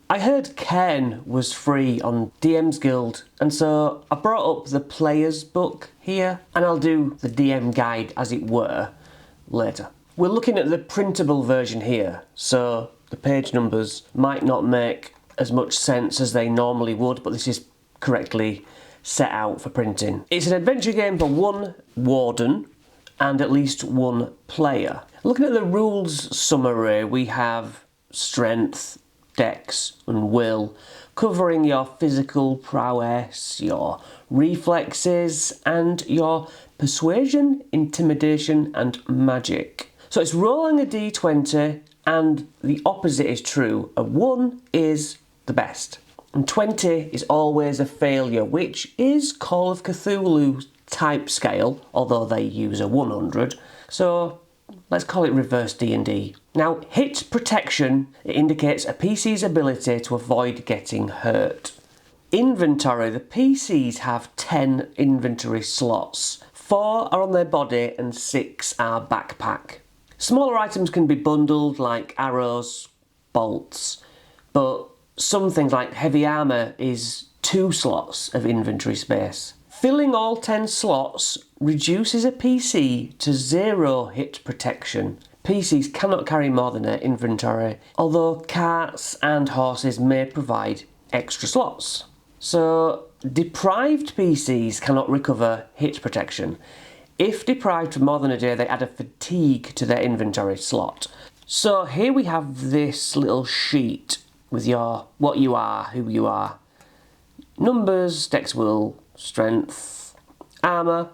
I heard Cairn was free on DM's Guild, and so I brought up the player's book here, and I'll do the DM guide, as it were, later. We're looking at the printable version here, so the page numbers might not make as much sense as they normally would, but this is correctly set out for printing. It's an adventure game for one warden and at least one player. Looking at the rules summary, we have strength, dex and will, covering your physical prowess, your reflexes and your persuasion, intimidation and magic. So it's rolling a d20 and the opposite is true. A 1 is the best. And 20 is always a failure, which is Call of Cthulhu type scale, although they use a 100. So let's call it reverse D&D. Now, hit protection indicates a PC's ability to avoid getting hurt. Inventory, the PCs have 10 inventory slots. 4 are on their body and 6 are backpack. Smaller items can be bundled like arrows, bolts, but some things like heavy armour is 2 slots of inventory space. Filling all 10 slots reduces a PC to 0 hit protection. PCs cannot carry more than their inventory, although carts and horses may provide extra slots. So deprived PCs cannot recover hit protection. If deprived for more than a day, they add a fatigue to their inventory slot. So here we have this little sheet with your what you are, who you are. Numbers, dex, will, strength, armour,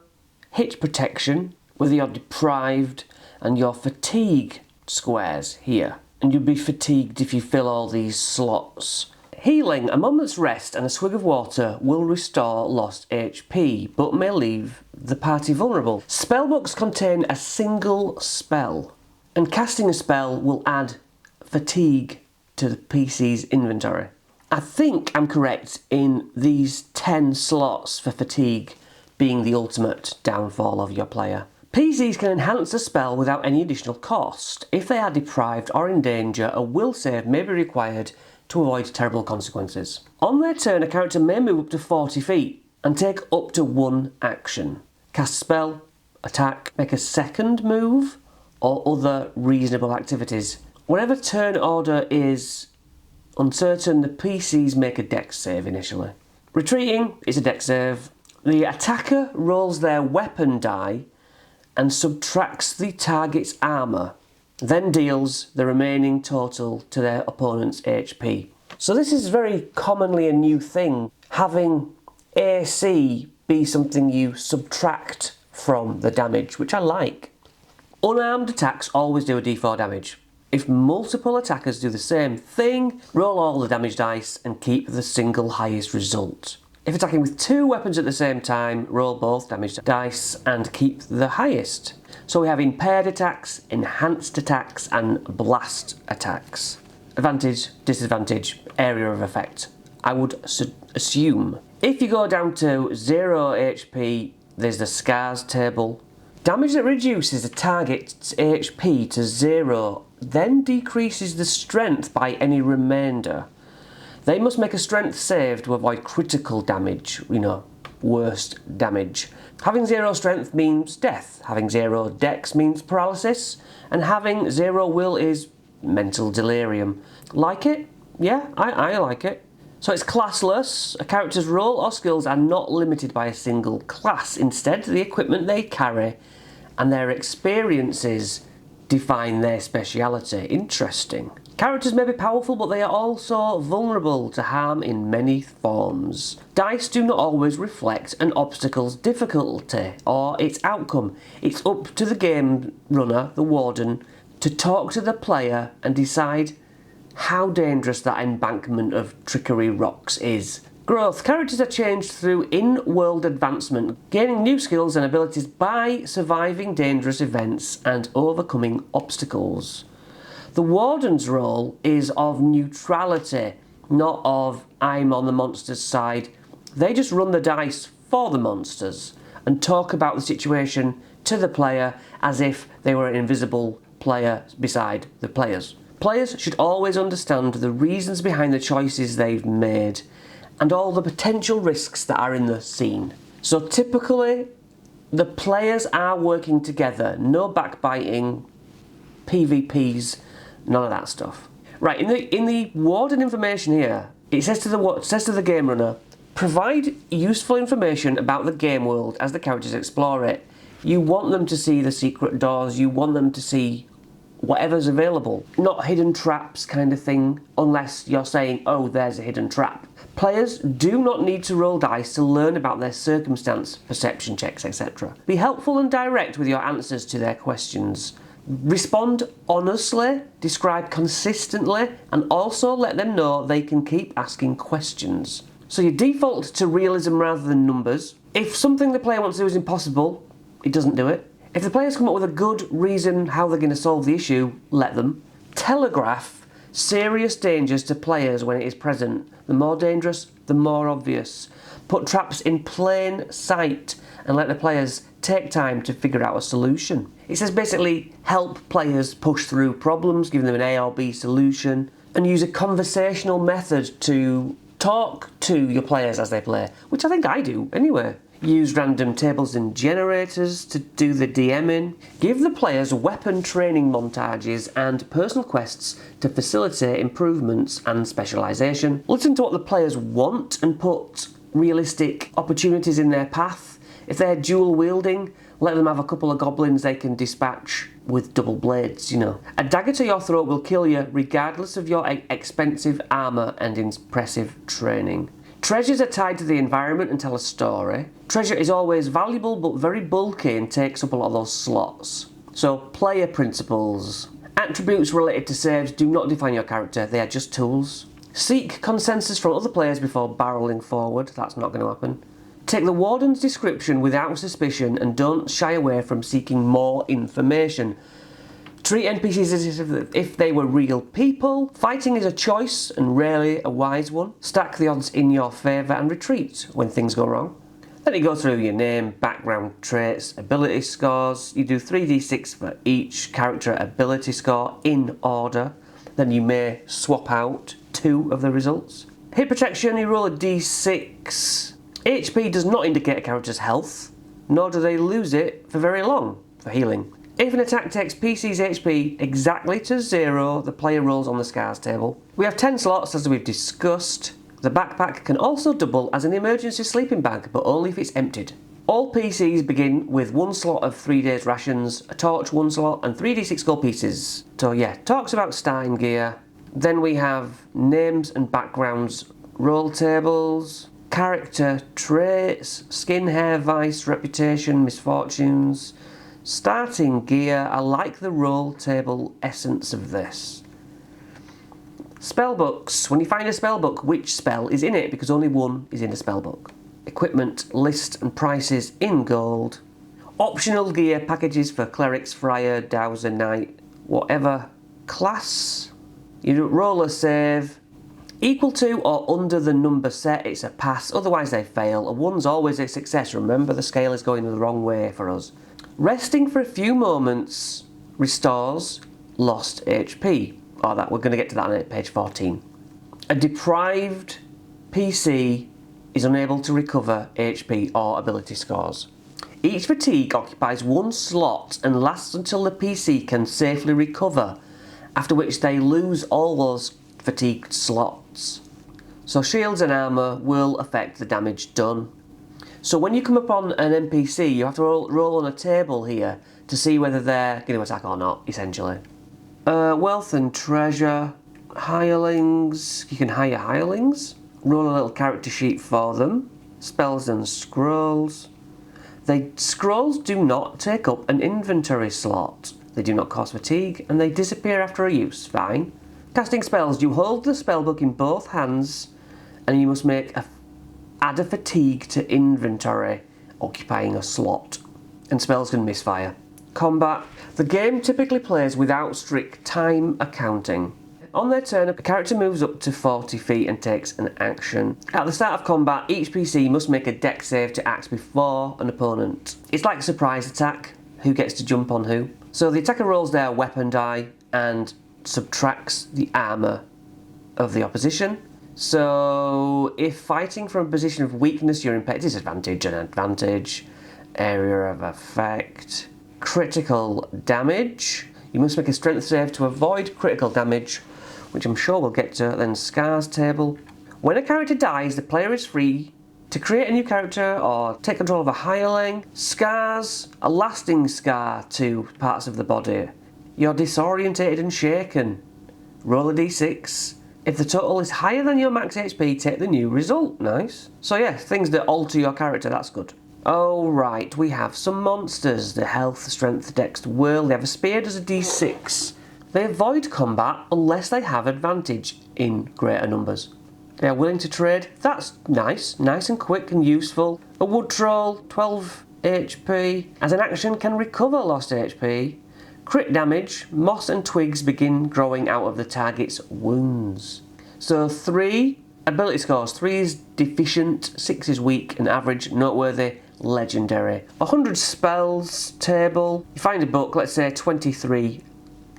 hit protection, whether you're deprived, and your fatigue squares here. And you'll be fatigued if you fill all these slots. Healing, a moment's rest and a swig of water will restore lost HP, but may leave the party vulnerable. Spellbooks contain a single spell, and casting a spell will add fatigue to the PC's inventory. I think I'm correct in these 10 slots for fatigue being the ultimate downfall of your player. PCs can enhance a spell without any additional cost. If they are deprived or in danger, a will save may be required to avoid terrible consequences. On their turn, a character may move up to 40 feet and take up to 1 action. Cast a spell, attack, make a second move, or other reasonable activities. Whenever turn order is uncertain, the PCs make a dex save initially. Retreating is a dex save. The attacker rolls their weapon die and subtracts the target's armour, then deals the remaining total to their opponent's HP. So this is very commonly a new thing, having AC be something you subtract from the damage, which I like. Unarmed attacks always do a d4 damage. If multiple attackers do the same thing, roll all the damage dice and keep the single highest result. If attacking with 2 weapons at the same time, roll both damage dice and keep the highest. So we have impaired attacks, enhanced attacks and blast attacks. Advantage, disadvantage, area of effect. I would assume. If you go down to 0 HP, there's the scars table. Damage that reduces a target's HP to 0 then decreases the strength by any remainder. They must make a strength save to avoid critical damage, worst damage. Having 0 strength means death, having 0 dex means paralysis, and having 0 will is mental delirium. Like it? Yeah, I like it. So it's classless. A character's role or skills are not limited by a single class. Instead, the equipment they carry and their experiences define their speciality. Interesting. Characters may be powerful, but they are also vulnerable to harm in many forms. Dice do not always reflect an obstacle's difficulty or its outcome. It's up to the game runner, the warden, to talk to the player and decide how dangerous that embankment of trickery rocks is. Growth. Characters are changed through in-world advancement, gaining new skills and abilities by surviving dangerous events and overcoming obstacles. The warden's role is of neutrality, not of I'm on the monster's side. They just run the dice for the monsters and talk about the situation to the player as if they were an invisible player beside the players. Players should always understand the reasons behind the choices they've made and all the potential risks that are in the scene. So typically, the players are working together, no backbiting, PvPs, none of that stuff. Right, in the warden information here, it says to the game runner, provide useful information about the game world as the characters explore it. You want them to see the secret doors, you want them to see whatever's available, not hidden traps kind of thing, unless you're saying, oh, there's a hidden trap. Players do not need to roll dice to learn about their circumstance, perception checks, etc. Be helpful and direct with your answers to their questions. Respond honestly, describe consistently, and also let them know they can keep asking questions. So you default to realism rather than numbers. If something the player wants to do is impossible, it doesn't do it. If the players come up with a good reason how they're going to solve the issue, let them. Telegraph serious dangers to players when it is present. The more dangerous, the more obvious. Put traps in plain sight and let the players take time to figure out a solution. It says basically help players push through problems, giving them an A or B solution, and use a conversational method to talk to your players as they play, which I think I do anyway. Use random tables and generators to do the DMing. Give the players weapon training montages and personal quests to facilitate improvements and specialisation. Listen to what the players want and put realistic opportunities in their path. If they're dual wielding, let them have a couple of goblins they can dispatch with double blades, you know. A dagger to your throat will kill you regardless of your expensive armour and impressive training. Treasures are tied to the environment and tell a story. Treasure is always valuable but very bulky and takes up a lot of those slots. So, player principles. Attributes related to saves do not define your character, they are just tools. Seek consensus from other players before barrelling forward, that's not going to happen. Take the warden's description without suspicion and don't shy away from seeking more information. Treat NPCs as if they were real people. Fighting is a choice and rarely a wise one. Stack the odds in your favour and retreat when things go wrong. Then you go through your name, background traits, ability scores. You do 3d6 for each character ability score in order. Then you may swap out 2 of the results. Hit protection, you roll a d6. HP does not indicate a character's health, nor do they lose it for very long for healing. If an attack takes PC's HP exactly to 0, the player rolls on the scars table. We have 10 slots as we've discussed. The backpack can also double as an emergency sleeping bag, but only if it's emptied. All PCs begin with 1 slot of 3 days rations, a torch 1 slot, and 3d6 gold pieces. So yeah, talks about starting gear. Then we have names and backgrounds, roll tables, character traits, skin, hair, vice, reputation, misfortunes, starting gear. I like the roll table essence of this. Spellbooks. When you find a spellbook, which spell is in it, because only one is in a spellbook. Equipment, list and prices in gold. Optional gear packages for clerics, friar, dowser, knight, whatever class. You roll a save. Equal to or under the number set, it's a pass, otherwise they fail. A 1's always a success. Remember, the scale is going the wrong way for us. Resting for a few moments restores lost HP. Oh, that we're going to get to that on page 14. A deprived PC is unable to recover HP or ability scores. Each fatigue occupies 1 slot and lasts until the PC can safely recover, after which they lose all those fatigued slots. So shields and armour will affect the damage done. So when you come upon an NPC, you have to roll on a table here to see whether they're going to attack or not, essentially. Wealth and treasure. Hirelings. You can hire hirelings. Roll a little character sheet for them. Spells and scrolls. Scrolls do not take up an inventory slot. They do not cause fatigue, and they disappear after a use. Fine. Casting spells. You hold the spellbook in both hands, and you must add a fatigue to inventory, occupying a slot. And spells can misfire. Combat. The game typically plays without strict time accounting. On their turn, a character moves up to 40 feet and takes an action. At the start of combat, each PC must make a dex save to act before an opponent. It's like a surprise attack, who gets to jump on who. So the attacker rolls their weapon die, and subtracts the armour of the opposition. So if fighting from a position of weakness, you're in disadvantage and advantage. Area of effect. Critical damage. You must make a strength save to avoid critical damage, which I'm sure we'll get to. Then scars table. When a character dies, the player is free to create a new character or take control of a hireling. Scars, a lasting scar to parts of the body. You're disorientated and shaken. Roll a d6. If the total is higher than your max HP, take the new result. Nice. So yeah, things that alter your character, that's good. Oh right, we have some monsters. The health, strength, dex, will. They have a spear, does a d6. They avoid combat unless they have advantage in greater numbers. They are willing to trade. That's nice. Nice and quick and useful. A wood troll, 12 HP. As an action, can recover lost HP. Crit damage. Moss and twigs begin growing out of the target's wounds. So 3 ability scores. 3 is deficient, 6 is weak, and average, noteworthy, legendary. 100 spells table. You find a book, let's say 23.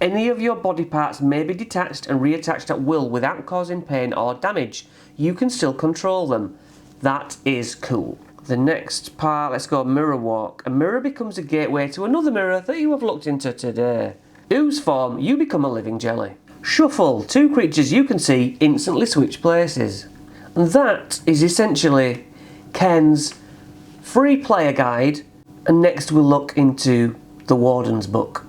Any of your body parts may be detached and reattached at will without causing pain or damage. You can still control them. That is cool. The next part, let's go mirror walk. A mirror becomes a gateway to another mirror that you have looked into today. Ooze form, you become a living jelly. Shuffle, 2 creatures you can see instantly switch places. And that is essentially Cairn's free player guide. And next we'll look into the Warden's book.